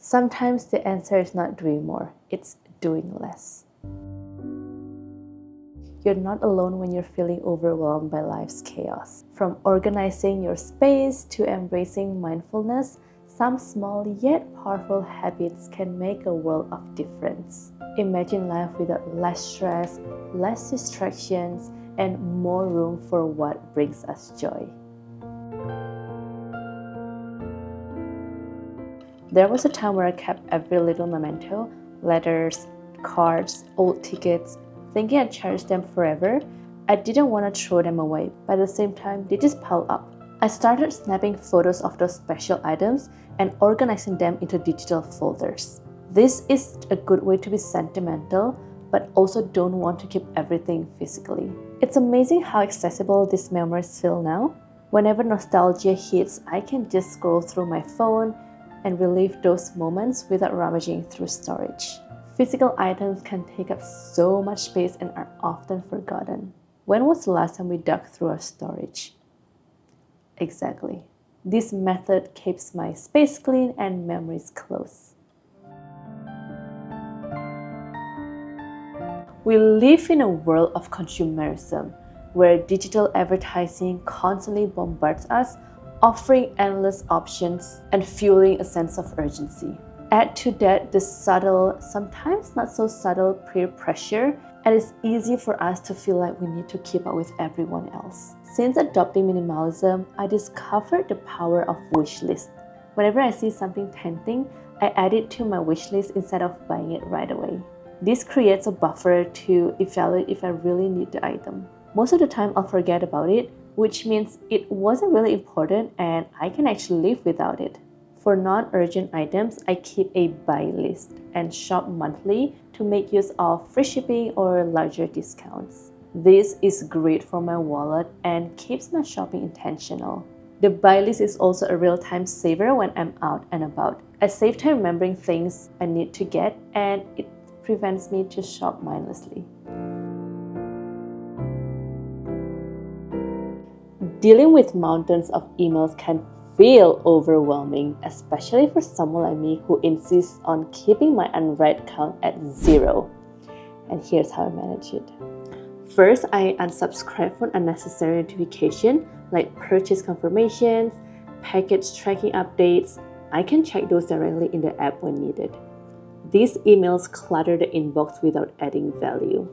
Sometimes the answer is not doing more, it's doing less. You're not alone when you're feeling overwhelmed by life's chaos. From organizing your space to embracing mindfulness, some small yet powerful habits can make a world of difference. Imagine life without less stress, less distractions, and more room for what brings us joy. There was a time where I kept every little memento, letters, cards, old tickets, thinking I'd cherish them forever. I didn't want to throw them away, but at the same time, they just piled up. I started snapping photos of those special items and organizing them into digital folders. This is a good way to be sentimental, but also don't want to keep everything physically. It's amazing how accessible these memories feel now. Whenever nostalgia hits, I can just scroll through my phone and relive those moments without rummaging through storage. Physical items can take up so much space and are often forgotten. When was the last time we dug through our storage? Exactly. This method keeps my space clean and memories close. We live in a world of consumerism, where digital advertising constantly bombards us, offering endless options and fueling a sense of urgency. Add to that the subtle, sometimes not so subtle peer pressure, and it's easy for us to feel like we need to keep up with everyone else. Since adopting minimalism, I discovered the power of wish lists. Whenever I see something tempting, I add it to my wish list instead of buying it right away. This creates a buffer to evaluate if I really need the item. Most of the time, I'll forget about it, which means it wasn't really important and I can actually live without it. For non-urgent items, I keep a buy list and shop monthly to make use of free shipping or larger discounts. This is great for my wallet and keeps my shopping intentional. The buy list is also a real-time saver when I'm out and about. I save time remembering things I need to get, and it prevents me to shop mindlessly. Dealing with mountains of emails can feel overwhelming, especially for someone like me who insists on keeping my unread count at 0. And here's how I manage it. First, I unsubscribe from unnecessary notifications like purchase confirmations, package tracking updates. I can check those directly in the app when needed. These emails clutter the inbox without adding value.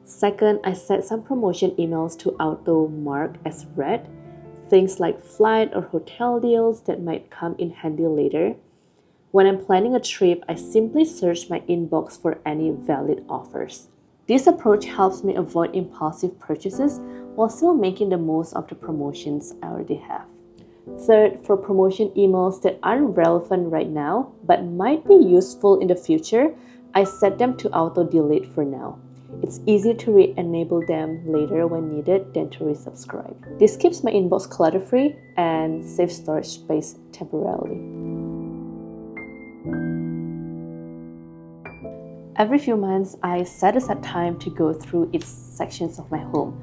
Second, I set some promotion emails to auto-mark as read, things like flight or hotel deals that might come in handy later. When I'm planning a trip, I simply search my inbox for any valid offers. This approach helps me avoid impulsive purchases while still making the most of the promotions I already have. Third, for promotion emails that aren't relevant right now but might be useful in the future, I set them to auto-delete for now. It's easier to re-enable them later when needed than to resubscribe. This keeps my inbox clutter-free and saves storage space temporarily. Every few months, I set aside time to go through each sections of my home.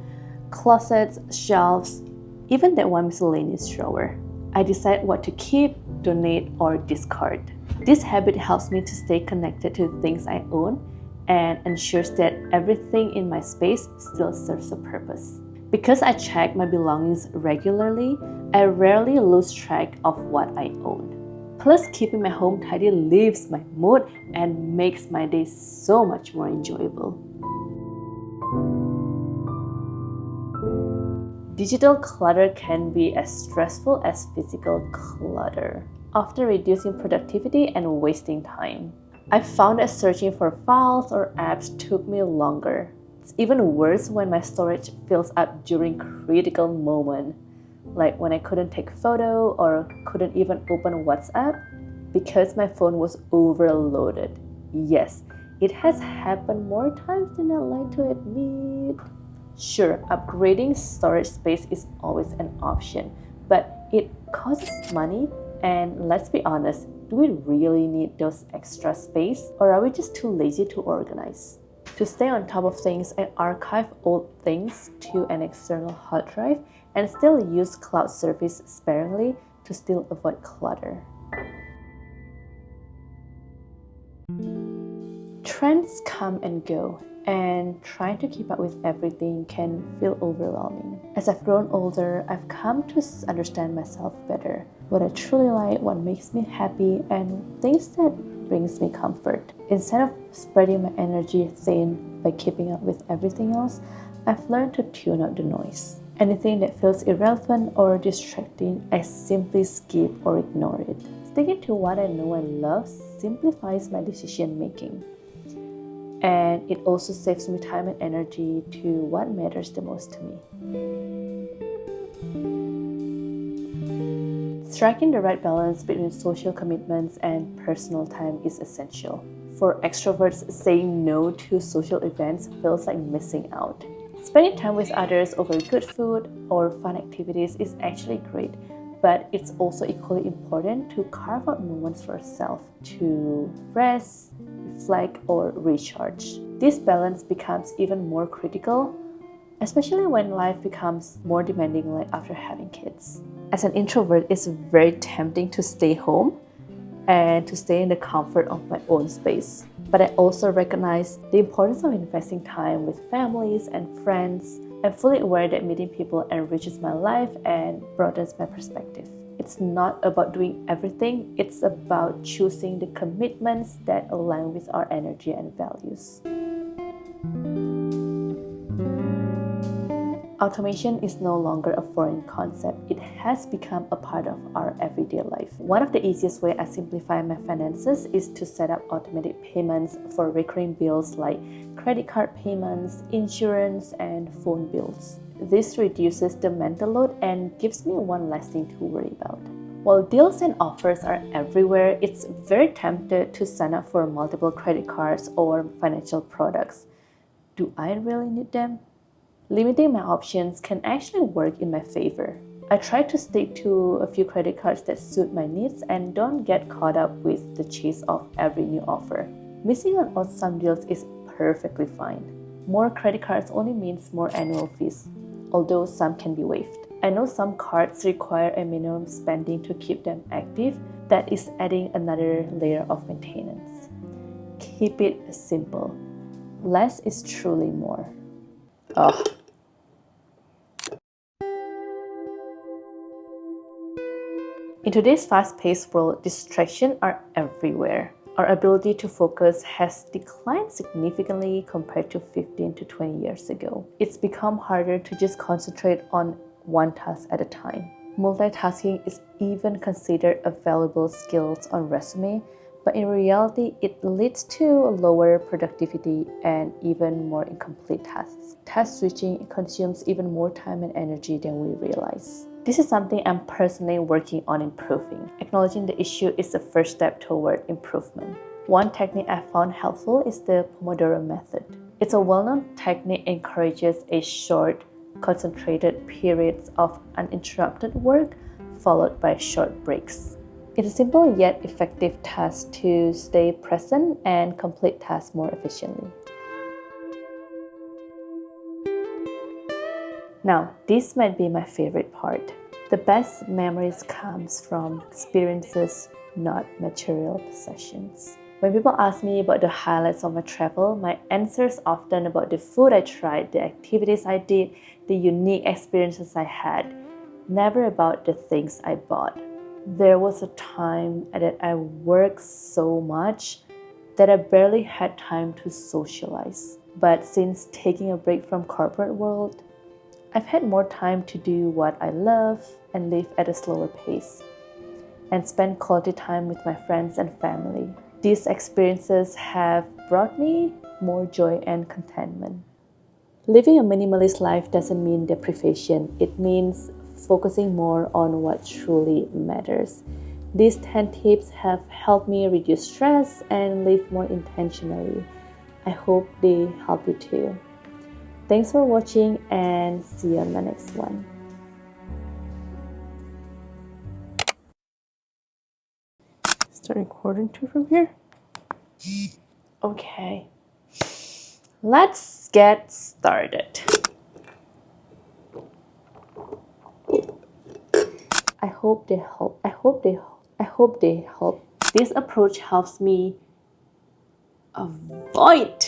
Closets, shelves, even that one miscellaneous drawer. I decide what to keep, donate, or discard. This habit helps me to stay connected to the things I own and ensures that everything in my space still serves a purpose. Because I check my belongings regularly, I rarely lose track of what I own. Plus, keeping my home tidy lifts my mood and makes my day so much more enjoyable. Digital clutter can be as stressful as physical clutter, often reducing productivity and wasting time. I found that searching for files or apps took me longer. It's even worse when my storage fills up during critical moments, like when I couldn't take a photo or couldn't even open WhatsApp because my phone was overloaded. Yes, it has happened more times than I like to admit. Sure, upgrading storage space is always an option, but it costs money, and let's be honest, do we really need those extra space, or are we just too lazy to organize? To stay on top of things, I archive old things to an external hard drive and still use cloud service sparingly to still avoid clutter. Trends come and go, and trying to keep up with everything can feel overwhelming. As I've grown older, I've come to understand myself better. What I truly like, what makes me happy, and things that brings me comfort. Instead of spreading my energy thin by keeping up with everything else, I've learned to tune out the noise. Anything that feels irrelevant or distracting, I simply skip or ignore it. Sticking to what I know and love simplifies my decision making. And it also saves me time and energy to what matters the most to me. Striking the right balance between social commitments and personal time is essential. For extroverts, saying no to social events feels like missing out. Spending time with others over good food or fun activities is actually great, but it's also equally important to carve out moments for yourself to rest, reflect, or recharge. This balance becomes even more critical, especially when life becomes more demanding, like after having kids. As an introvert, it's very tempting to stay home and to stay in the comfort of my own space. But I also recognize the importance of investing time with families and friends. I'm fully aware that meeting people enriches my life and broadens my perspective. It's not about doing everything, it's about choosing the commitments that align with our energy and values. Automation is no longer a foreign concept. It has become a part of our everyday life. One of the easiest ways I simplify my finances is to set up automatic payments for recurring bills like credit card payments, insurance, and phone bills. This reduces the mental load and gives me one less thing to worry about. While deals and offers are everywhere, it's very tempted to sign up for multiple credit cards or financial products. Do I really need them? Limiting my options can actually work in my favor. I try to stick to a few credit cards that suit my needs and don't get caught up with the chase of every new offer. Missing out on some deals is perfectly fine. More credit cards only means more annual fees, although some can be waived. I know some cards require a minimum spending to keep them active. That is adding another layer of maintenance. Keep it simple. Less is truly more. Ugh. In today's fast-paced world, distractions are everywhere. Our ability to focus has declined significantly compared to 15 to 20 years ago. It's become harder to just concentrate on one task at a time. Multitasking is even considered a valuable skill on resume, but in reality, it leads to lower productivity and even more incomplete tasks. Task switching consumes even more time and energy than we realize. This is something I'm personally working on improving. Acknowledging the issue is the first step toward improvement. One technique I found helpful is the Pomodoro method. It's a well-known technique that encourages a short, concentrated periods of uninterrupted work followed by short breaks. It's a simple yet effective task to stay present and complete tasks more efficiently. Now, this might be my favorite part. The best memories comes from experiences, not material possessions. When people ask me about the highlights of my travel, my answer is often about the food I tried, the activities I did, the unique experiences I had, never about the things I bought. There was a time that I worked so much that I barely had time to socialize. But since taking a break from corporate world, I've had more time to do what I love and live at a slower pace and spend quality time with my friends and family. These experiences have brought me more joy and contentment. Living a minimalist life doesn't mean deprivation. It means focusing more on what truly matters. These 10 tips have helped me reduce stress and live more intentionally. I hope they help you too. Thanks for watching and see you on my next one. Start recording too from here? Okay. Let's get started. I hope they help. This approach helps me avoid